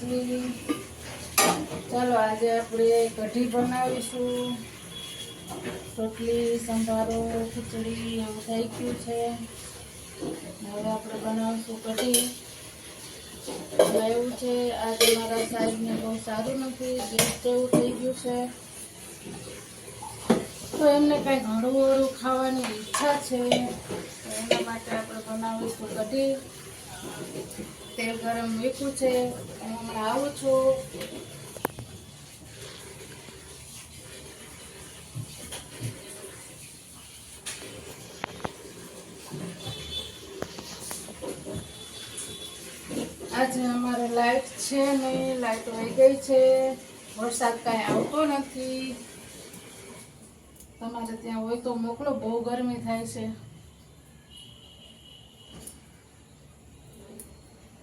માતાજી। ચાલો આજે આપણે કઢી બનાવીશું। રોટલી, સંભારો, ખીચડી એવું થઈ ગયું છે। હવે આપણે બનાવીશું કઢી। એવું છે આજે મારા સાહેબને બહુ સારું નથી, ગેસ જેવું થઈ ગયું છે, તો એમને કંઈ ઘણું વળું ખાવાની ઈચ્છા છે, તો એના માટે આપણે બનાવીશું કઢી। તેલ ગરમ મૂક્યું છે, હું હમણાં આવું છું। આજે અમારે લાઈટ છે નહીં, લાઈટ વહી ગઈ છે, વરસાદ કાંઈ આવતો નથી। તમારે ત્યાં હોય તો મોકલો, બહુ ગરમી થાય છે।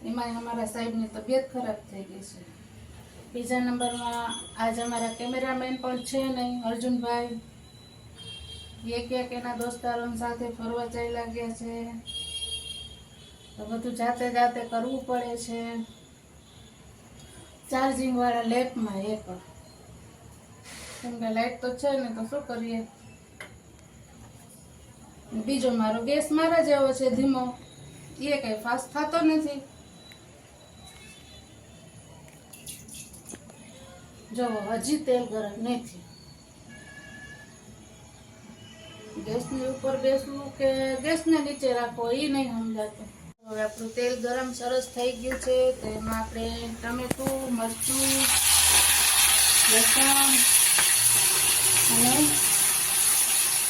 એમાં અમારા સાહેબની તબિયત ખરાબ થઈ ગઈ છે। બીજા નંબરમાં આજ અમારા કેમેરામેન પણ છે નહીં, અર્જુનભાઈ, એ ક્યાંક એના દોસ્તારો સાથે ફરવા ચાલ્યા ગયા છે, તો બધું જાતે જાતે કરવું પડે છે। ચાર્જિંગ વાળા લેપમાં એક, કેમ કે લાઈટ તો છે ને, તો શું કરીએ। બીજો મારો ગેસ મારા જેવો છે, ધીમો, એ કઈ ફાસ્ટ થતો નથી। જો હજી તેલ ગરમ નથી, ગેસની ઉપર બેસવું કે ગેસને નીચે રાખવો એ નહીં સમજાતું। હવે આપણું તેલ ગરમ સરસ થઈ ગયું છે, તો એમાં આપણે ટમેટું, મરચું, લસણ અને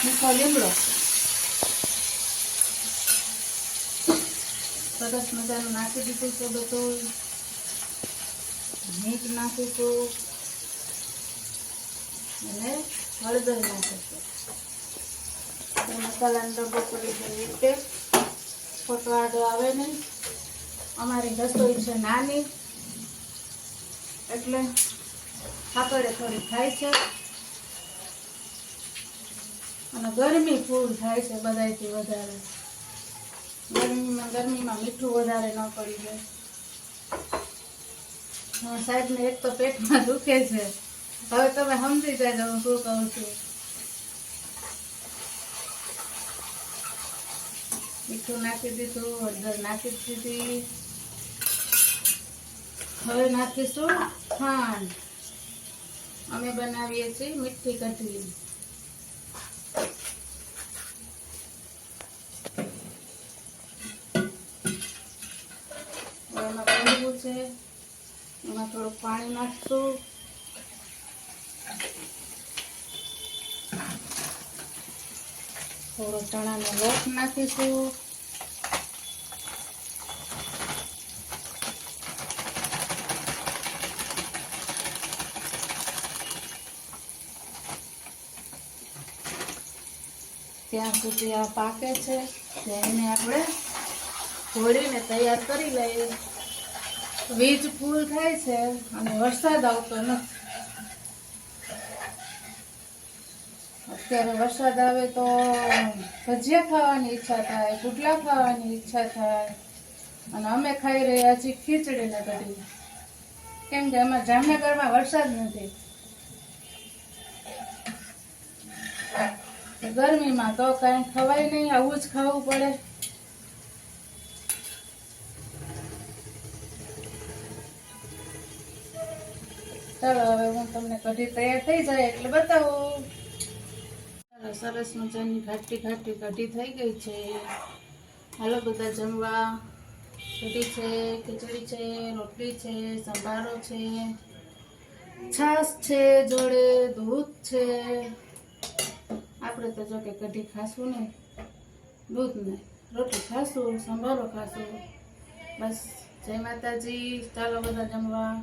મીઠો લીમડો સરસ મજાનું નાખી દીધું છે બધું। મીઠ નાખીશું અને હળદર નાખીશું। મસાલાનો ડબ્બો પડી જાય રીતે ખોટવાડો આવે નહીં। અમારી રસોઈ છે નાની, એટલે ખાતરે થોડી થાય છે, અને ગરમી ફૂલ થાય છે બધાયથી વધારે। ગરમીમાં મીઠું વધારે ન પડી જાય। સાહેબને એક તો પેટમાં દુખે છે, હવે તમે સમજી જાય હું શું કહું છું। મીઠું નાખી દીધું, હળદર નાખી દીધી, હવે નાખીશું ખાંડ। અમે બનાવીએ છીએ મીઠી કઢી। એમાં પડવું છે, એમાં થોડુંક પાણી નાખશું, થોડો ચણાનો લોટ નાખીશું, ત્યાં સુધી આ પાકે છે, એને આપણે ઘોળીને તૈયાર કરી લઈએ। વીજ ફૂલ થાય છે અને વરસાદ આવતો નથી। અત્યારે વરસાદ આવે તો ભજીયા ખાવાની ઈચ્છા થાય, પુડલા ખાવાની ઈચ્છા થાય, અને અમે ખાઈ રહ્યા છીએ ખીચડી ને કઢી, કેમ કે એમાં જામનગરમાં વરસાદ નથી। ગરમીમાં તો કઈ ખવાય નહીં, આવું જ ખાવું પડે। ચાલો હવે હું તમને કઢી તૈયાર થઈ જાય એટલે બતાવું। ચાલો સરસ મજાની ઘાટી ઘાટી કઢી થઈ ગઈ છે, હાલો બધા જમવા। કઢી છે, ખીચડી છે, રોટલી છે, સંભારો છે, છાશ છે, જોડે દૂધ છે। આપણે તો જો કે કઢી ખાશું નહીં, દૂધ નહીં, રોટલી ખાશું, સંભારો ખાશું, બસ। જય માતાજી, ચાલો બધા જમવા।